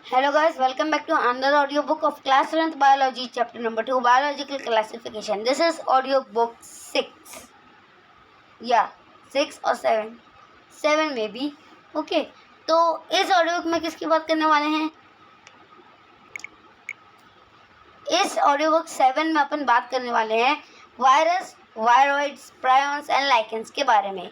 Hello guys, welcome back to another audiobook of class 11th biology chapter number 2 biological classification. This is audiobook 6. Yeah, 6 or 7. 7 maybe. Okay. तो इस audiobook में किसकी बात करने वाले हैं? इस ऑडियोबुक 7 में अपन बात करने वाले हैं virus, viroids, prions and lichens के बारे में.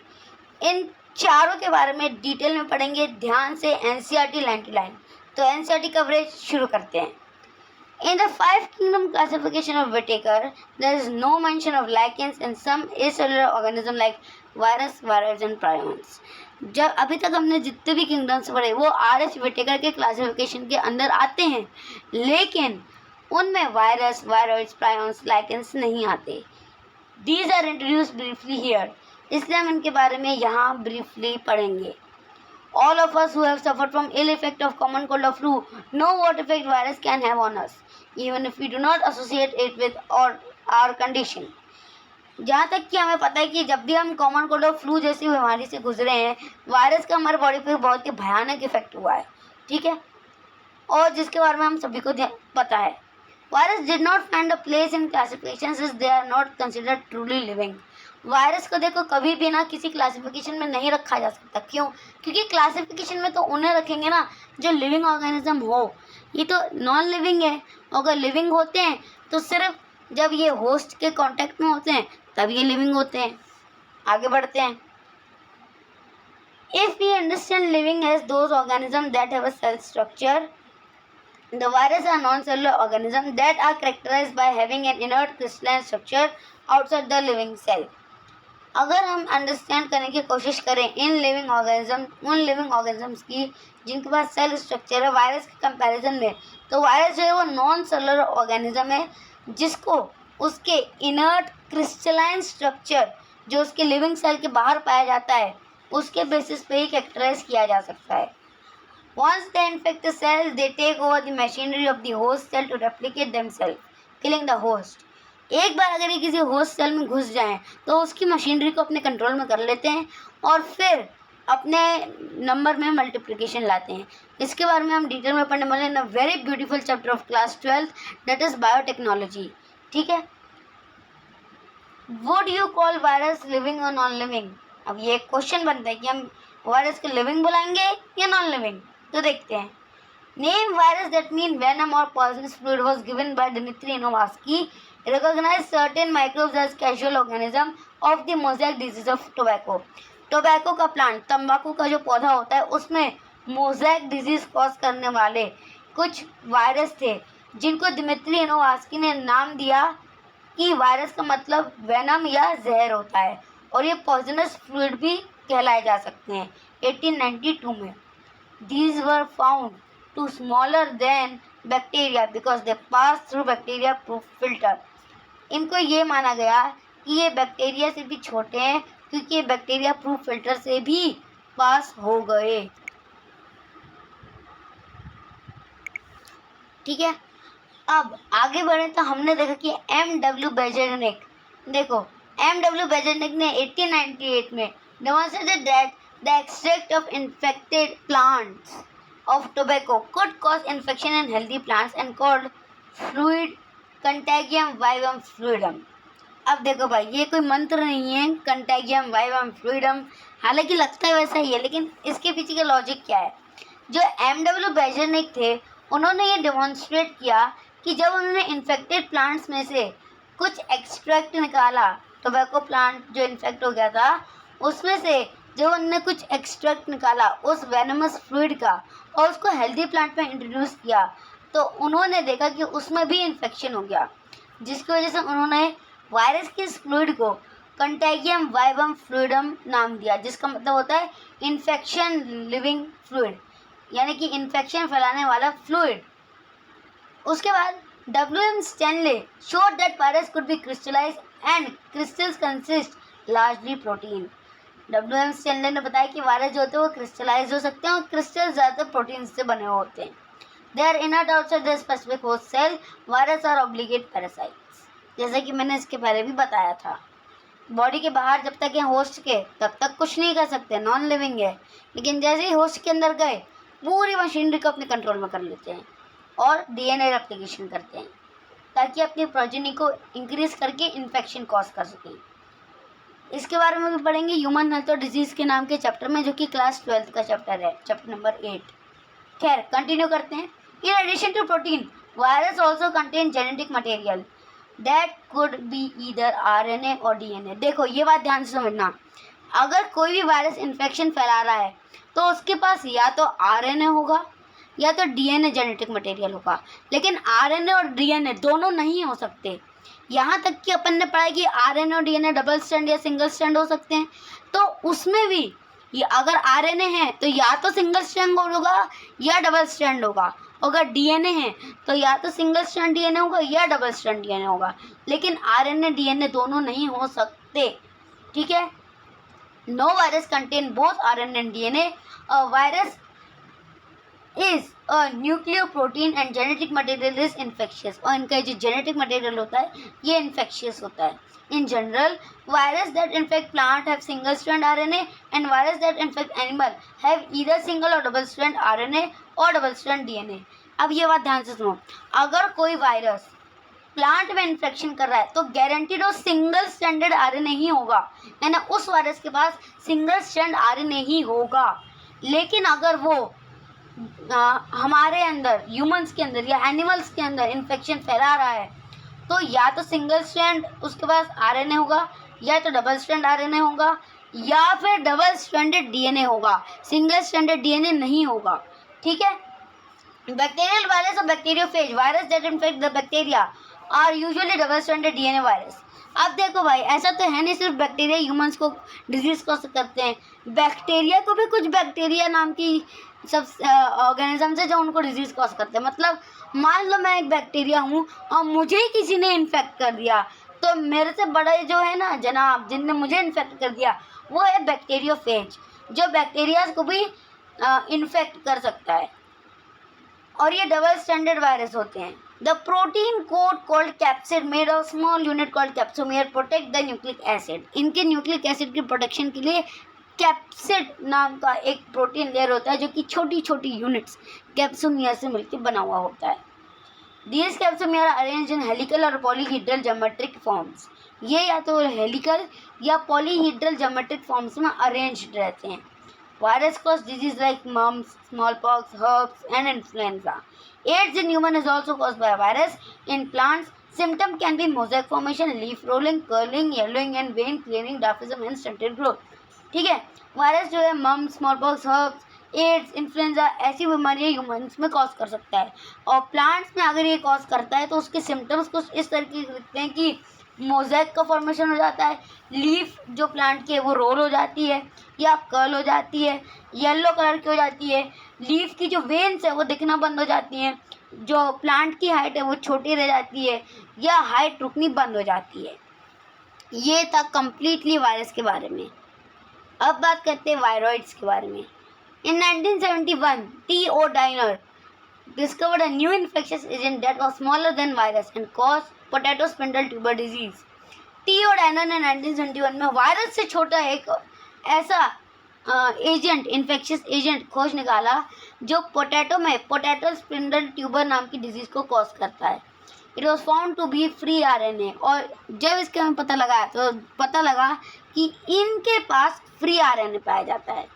इन चारों के बारे में डिटेल में पढ़ेंगे ध्यान से एनसीईआरटी लाइन टू लाइन. तो एनसीईआरटी कवरेज शुरू करते हैं. In the five kingdom classification of Whittaker, there is no mention of lichens in some acellular organism like virus, viroids and prions. जब अभी तक हमने जितने भी किंगडम्स पढ़े वो आर.एच. व्हिटेकर के क्लासिफिकेशन के अंदर आते हैं, लेकिन उनमें वायरस, वायरॉइड्स, प्रायॉन्स, लाइकेंस नहीं आते. These are introduced briefly here. इसलिए हम इनके बारे में यहाँ ब्रीफली पढ़ेंगे. All of us who have suffered from ill effect of common cold or flu know what effect virus can have on us, even if we do not associate it with our condition. जहाँ तक कि हमें पता है कि जब भी हम कॉमन कोल्ड और फ्लू जैसी बीमारी से गुजरे हैं, वायरस का हमारे बॉडी पे बहुत ही भयानक इफेक्ट हुआ है. ठीक है, और जिसके बारे में हम सभी को पता है. Virus did not find a place in classification since they are not considered truly living. Virus को देखो कभी भी ना किसी क्लासिफिकेशन में नहीं रखा जा सकता. क्यों? क्योंकि क्लासिफिकेशन में तो उन्हें रखेंगे ना जो लिविंग ऑर्गेनिज्म हो. ये तो नॉन लिविंग है. अगर लिविंग होते हैं तो सिर्फ जब ये होस्ट के कांटेक्ट में होते हैं तब ये लिविंग होते हैं. आगे बढ़ते हैं. If we understand living as those organisms that have a cell structure, the virus are non-cellular organisms that are characterized by having an inert crystalline structure outside the living cell. अगर हम understand करने की कोशिश करें in living organism, उन living organisms की जिनके पास cell structure है वायरस के कंपैरिजन में, तो वायरस जो है वो नॉन सेलुलर ऑर्गेनिज्म है जिसको उसके इनर्ट क्रिस्टलाइन स्ट्रक्चर जो उसके लिविंग सेल के बाहर पाया जाता है उसके बेसिस पे ही कैरेक्टराइज किया जा सकता है. Once they infect the cell, they take over the machinery of the host cell to replicate themselves, killing the host. एक बार अगर ये किसी होस्ट सेल में घुस जाएं तो उसकी मशीनरी को अपने कंट्रोल में कर लेते हैं और फिर अपने नंबर में मल्टीप्लिकेशन लाते हैं. इसके बारे में हम डिटेल में पढ़ने वाले हैं. Very beautiful chapter of class 12 that is biotechnology. ठीक है, what do you call virus, living और नॉन लिविंग? अब ये एक क्वेश्चन बनता है कि हम वायरस को लिविंग बुलाएंगे या नॉन लिविंग. तो देखते हैं. Name virus that mean venom और poisonous fluid was given by Dmitri Novasky. Recognize certain microbes as casual organism of the mosaic disease of tobacco. Tobacco का प्लांट, तंबाकू का जो पौधा होता है उसमें मोज़ेक डिजीज कॉज करने वाले कुछ वायरस थे जिनको दिमित्री नोवास्की ने नाम दिया कि वायरस का मतलब वेनम या जहर होता है और ये पॉइजनस फ्लूइड भी कहलाए जा सकते हैं. 1892 में. These were found to smaller than bacteria because they pass through bacteria proof filter. इनको ये माना गया कि ये बैक्टीरिया से भी छोटे हैं क्योंकि ये बैक्टीरिया प्रूफ फिल्टर से भी पास हो गए. ठीक है, अब आगे बढ़े तो हमने देखा कि M.W. बेजेनिक, देखो M.W. बेजेनिक ने 1898 में demonstrated that the extract of infected plants of tobacco could cause infection in healthy plants and called fluid contagium vivum fluidum. अब देखो भाई ये कोई मंत्र नहीं है कंटैगियम वाइवम फ्लूइडम, हालांकि लगता है वैसा ही है, लेकिन इसके पीछे का लॉजिक क्या है? जो M.W. बेजेनिक थे उन्होंने ये डेमोन्स्ट्रेट किया कि जब उन्होंने इन्फेक्टेड प्लांट्स में से कुछ एक्सट्रैक्ट निकाला, टोबैको प्लांट जो इन्फेक्ट हो गया था उसमें से जब उन्होंने कुछ एक्सट्रैक्ट निकाला उस वेनमस फ्लूइड का और उसको हेल्दी प्लांट में इंट्रोड्यूस किया तो उन्होंने देखा कि उसमें भी इन्फेक्शन हो गया, जिसकी वजह से उन्होंने वायरस के इस फ्लूइड को कंटैगियम वाइवम फ्लूइडम नाम दिया, जिसका मतलब होता है इन्फेक्शन लिविंग फ्लूइड, यानी कि इन्फेक्शन फैलाने वाला फ्लूइड. उसके बाद W.M. Stanley showed that virus could be crystallized and crystals consist largely protein. W.M. Stanley ने बताया कि वायरस जो होते हैं वो क्रिस्टलाइज हो सकते हैं और क्रिस्टल ज़्यादातर प्रोटीन से बने हुए होते हैं. They are inert outside the specific host cell. Virus are obligate parasites. जैसे कि मैंने इसके पहले भी बताया था, बॉडी के बाहर जब तक हैं होस्ट के तब तक कुछ नहीं कर सकते, नॉन लिविंग है. लेकिन जैसे ही होस्ट के अंदर गए पूरी मशीनरी को अपने कंट्रोल में कर लेते हैं और डीएनए रेप्लिकेशन करते हैं ताकि अपनी प्रोजेनी को इंक्रीज करके इन्फेक्शन कॉज कर सकें। इसके बारे में भी पढ़ेंगे ह्यूमन हेल्थ और डिजीज़ के नाम के चैप्टर में, जो कि क्लास 12th का चैप्टर है, चैप्टर नंबर 8। खैर कंटिन्यू करते हैं। In addition to protein, virus also contain genetic material that could be either RNA or DNA. देखो ये बात ध्यान से समझना, अगर कोई भी वायरस इन्फेक्शन फैला रहा है तो उसके पास या तो आरएनए होगा या तो डीएनए जेनेटिक मटेरियल होगा, लेकिन आरएनए और डीएनए दोनों नहीं हो सकते। यहाँ तक कि अपन ने पढ़ा कि RNA or DNA double strand या सिंगल स्ट्रैंड हो सकते हैं, तो उसमें भी ये अगर आरएनए है तो या तो सिंगल स्ट्रैंड होगा या डबल स्ट्रैंड होगा, अगर डीएनए है तो या तो सिंगल स्ट्रैंड डीएनए होगा या डबल स्ट्रैंड डीएनए होगा, लेकिन आरएनए डीएनए दोनों नहीं हो सकते। ठीक है, no virus contain both RNA and DNA. Virus is a nucleoprotein and genetic material is infectious, और इनका जो जेनेटिक मटेरियल होता है ये इन्फेक्शियस होता है। In general, virus that infect plant have single strand RNA and virus that infect animal have either single और double strand RNA और डबल स्ट्रैंड डीएनए। अब ये बात ध्यान से सुनो, अगर कोई वायरस प्लांट में इन्फेक्शन कर रहा है तो गारंटीड वो सिंगल स्ट्रैंडेड आरएनए ही होगा, है ना, उस वायरस के पास सिंगल स्ट्रैंड आरएनए ही होगा। लेकिन अगर वो हमारे अंदर, ह्यूमंस के अंदर या एनिमल्स के अंदर इन्फेक्शन फैला रहा है तो या तो सिंगल स्ट्रैंड उसके पास आरएनए होगा या तो डबल स्ट्रैंड आरएनए होगा या फिर डबल स्ट्रैंडेड डीएनए होगा, सिंगल स्ट्रैंडेड डीएनए नहीं होगा। ठीक है, bacterial virus or bacteriophage, virus that infect the bacteria are usually double stranded DNA virus. अब देखो भाई, ऐसा तो है नहीं सिर्फ बैक्टीरिया ह्यूमंस को डिजीज कॉज करते हैं, बैक्टीरिया को भी कुछ बैक्टीरिया नाम की सब ऑर्गेनिज्म है जो उनको डिजीज कॉज करते हैं। मतलब मान लो मैं एक बैक्टीरिया हूँ और मुझे ही किसी ने इन्फेक्ट कर दिया, तो मेरे से बड़ा जो है ना जनाब जिनने मुझे इन्फेक्ट कर दिया वो है बैक्टीरियोफेज, जो बैक्टीरिया को भी इन्फेक्ट कर सकता है, और ये डबल स्टैंडर्ड वायरस होते हैं। The protein coat called capsid made of small unit called capsomere protect the nucleic acid. इनके न्यूक्लिक एसिड की प्रोटेक्शन के लिए कैप्सिड नाम का एक प्रोटीन लेयर होता है जो कि छोटी छोटी यूनिट्स कैप्सोमियर से मिलकर बना हुआ होता है। These capsomere are arranged in helical or polyhedral geometric forms. ये या तो हेलिकल या पॉलीहीड्रल ज्योमेट्रिक फॉर्म्स में अरेंज्ड रहते हैं। Virus cause disease like mumps, smallpox, herpes and influenza. AIDS in human is also caused by virus. In plants symptom can be mosaic formation, leaf rolling, curling, yellowing and vein clearing, dwarfism and stunted growth। ठीक है, virus जो है मम, smallpox, herpes, AIDS, influenza ऐसी बीमारियाँ humans में cause कर सकता है, और प्लांट्स में अगर ये कॉज करता है तो उसके सिम्टम्स कुछ इस तरीके के दिखते हैं कि मोज़ेक का फॉर्मेशन हो जाता है, लीफ जो प्लांट की है वो रोल हो जाती है या कर्ल हो जाती है, येलो कलर की हो जाती है, लीफ की जो वेन्स है वो दिखना बंद हो जाती हैं, जो प्लांट की हाइट है वो छोटी रह जाती है या हाइट रुकनी बंद हो जाती है। ये था कम्प्लीटली वायरस के बारे में। अब बात करते हैं वायरॉइड्स के बारे में। इन 1971 T.O. Diner discovered a new infectious agent that was smaller than virus and caused potato spindle tuber disease। T.O. Diner ने 1971 में वायरस से छोटा एक ऐसा एजेंट, इन्फेक्शियस एजेंट खोज निकाला जो पोटैटो में पोटैटो स्पिंडल ट्यूबर नाम की डिजीज़ को कॉज करता है। It was found to be free RNA, और जब इसके हमें पता लगा तो पता लगा कि इनके पास फ्री आरएनए पाया जाता है।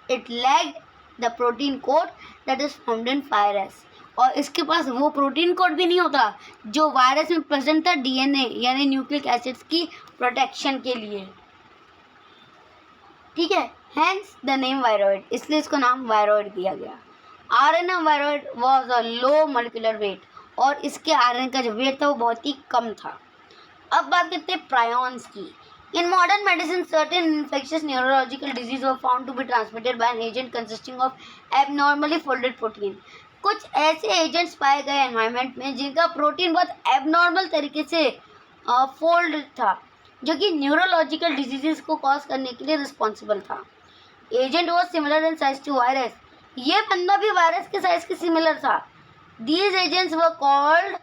It lacked the protein code that is found in virus, और इसके पास वो प्रोटीन कोड भी नहीं होता जो वायरस में प्रेजेंट था डीएनए यानी न्यूक्लिक एसिड्स की प्रोटेक्शन के लिए। ठीक है, हैंस द नेम वायरॉइड, इसलिए इसको नाम वायरॉइड दिया गया। RNA viroid was a low molecular weight, और इसके आरएनए का जो वेट था वो बहुत ही कम था। अब बात करते हैं प्रायॉन्स की। In modern medicine certain infectious neurological disease were found to be transmitted by an agent consisting of abnormally folded protein. कुछ ऐसे एजेंट्स पाए गए एनवायरनमेंट में जिनका प्रोटीन बहुत एबनॉर्मल तरीके से फोल्ड था, जो कि न्यूरोलॉजिकल डिजीजेस को कॉज करने के लिए रिस्पॉन्सिबल था। Agent was similar in size to virus, ये बंदा भी वायरस के साइज के सिमिलर था। These agents were called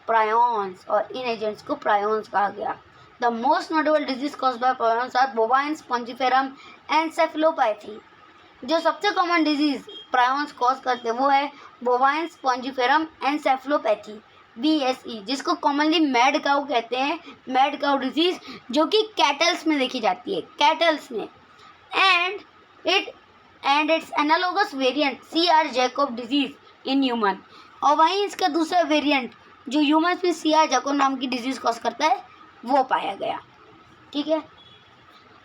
prions, और इन एजेंट्स को प्रायॉन्स कहा गया। The most notable disease caused by prions are bovine spongiform encephalopathy. जो सबसे कॉमन डिजीज़ प्रायॉन्स कॉज करते हैं वो है बोवाइन स्पॉन्जिफेरम एनसेफलोपैथी BSE, जिसको कॉमनली मैड काउ कहते हैं, मैड काउ डिजीज़, जो कि कैटल्स में देखी जाती है, कैटल्स में। And it's analogous variant CR Jacob disease in human. और वहीं इसका दूसरा वेरिएंट जो ह्यूमन्स में CR जैकोब नाम की डिजीज़ कॉज करता है वो पाया गया। ठीक है,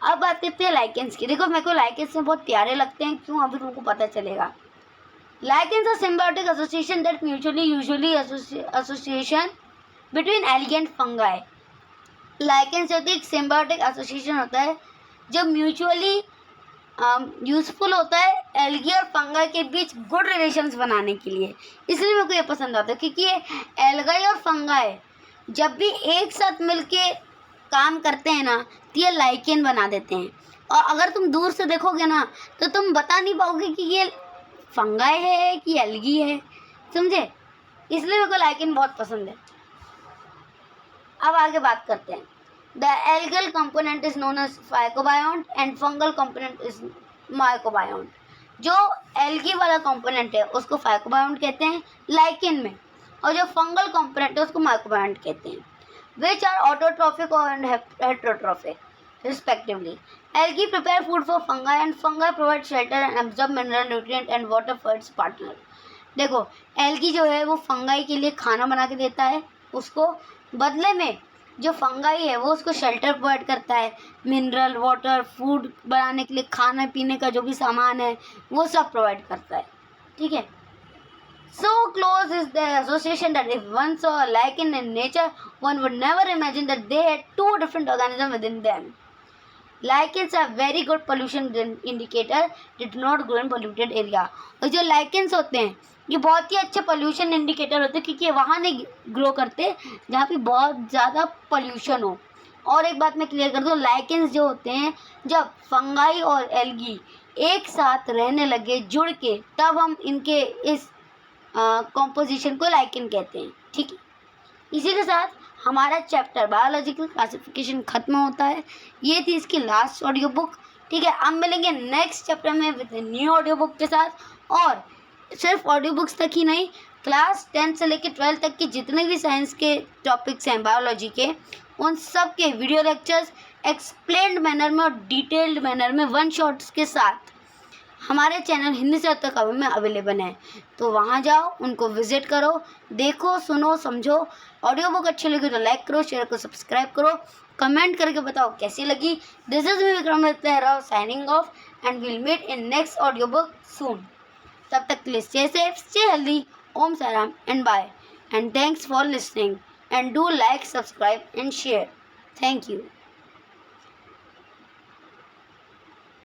अब बात करते हैं लाइकेंस की। देखो मेरे को लाइकेंस में बहुत प्यारे लगते हैं, क्यों अभी तुमको पता चलेगा। Lichens are symbiotic association that usually association between algae and fungi. Lichens होती है एक symbiotic association होता है जो म्यूचुअली यूजफुल होता है एल्गी और फंगाई के बीच गुड रिलेशंस बनाने के लिए। इसलिए मेरे को ये पसंद आता है, क्योंकि ये एल्गाई और फंगाई जब भी एक साथ मिलके काम करते हैं ना तो ये लाइकेन बना देते हैं। और अगर तुम दूर से देखोगे ना तो तुम बता नहीं पाओगे कि ये फंगाई है कि एल्गी है, समझे। इसलिए मेरे को लाइकेन बहुत पसंद है। अब आगे बात करते हैं। The algal component is known as phycobiont and fungal component is mycobiont. जो एल्गी वाला कंपोनेंट है उसको फाइकोबायोन्ट कहते हैं लाइकेन में, और जो फंगल कंपोनेंट है उसको माइकोबायोन्ट कहते हैं, विच आर ऑटोट्रॉफिक और heterotrophic respectively. Algae prepare food for fungi and fungi provide shelter and absorb mineral nutrient and water for its partner. देखो एल्गी जो है वो फंगाई के लिए खाना बना के देता है उसको, बदले में जो फंगाई है वो उसको शेल्टर प्रोवाइड करता है, मिनरल वाटर फूड बनाने के लिए खाने पीने का जो भी सामान है वो सब प्रोवाइड करता है। ठीक है, so close is the association that if one saw a lichen in nature one would never imagine that they had two different organisms within them. Lichens are very good pollution indicator, did not grow in polluted area. और जो lichens होते हैं ये बहुत ही अच्छे pollution indicator होते हैं, क्योंकि वहाँ नहीं ग्रो करते जहाँ पे बहुत ज़्यादा pollution हो। और एक बात मैं क्लियर कर दूँ, lichens जो होते हैं जब फंगाई और एल्गी एक साथ रहने लगे जुड़ के, तब हम इनके इस कॉम्पोजिशन को लाइकेन कहते हैं। ठीक है, इसी के साथ हमारा चैप्टर बायोलॉजिकल क्लासिफिकेशन खत्म होता है। ये थी इसकी लास्ट ऑडियो बुक। ठीक है, अब मिलेंगे नेक्स्ट चैप्टर में विद न्यू ऑडियो बुक के साथ। और सिर्फ ऑडियो बुक्स तक ही नहीं, क्लास 10 से लेकर 12 तक के जितने भी साइंस के टॉपिक्स हैं बायोलॉजी के, उन सब के वीडियो लेक्चर्स एक्सप्लेन्ड मैनर में और डिटेल्ड मैनर में वन शॉट्स के साथ हमारे चैनल हिंदी से तक अभी में अवेलेबल है। तो वहाँ जाओ, उनको विजिट करो, देखो सुनो समझो। ऑडियो बुक अच्छी लगी तो लाइक करो, शेयर करो, सब्सक्राइब करो, कमेंट करके बताओ कैसी लगी। This is me Vikram Rao signing off and will meet in next audio book soon. तब तक के लिए stay safe, stay healthy, Om Sairam and bye, and thanks for listening and do like, subscribe and share. Thank you.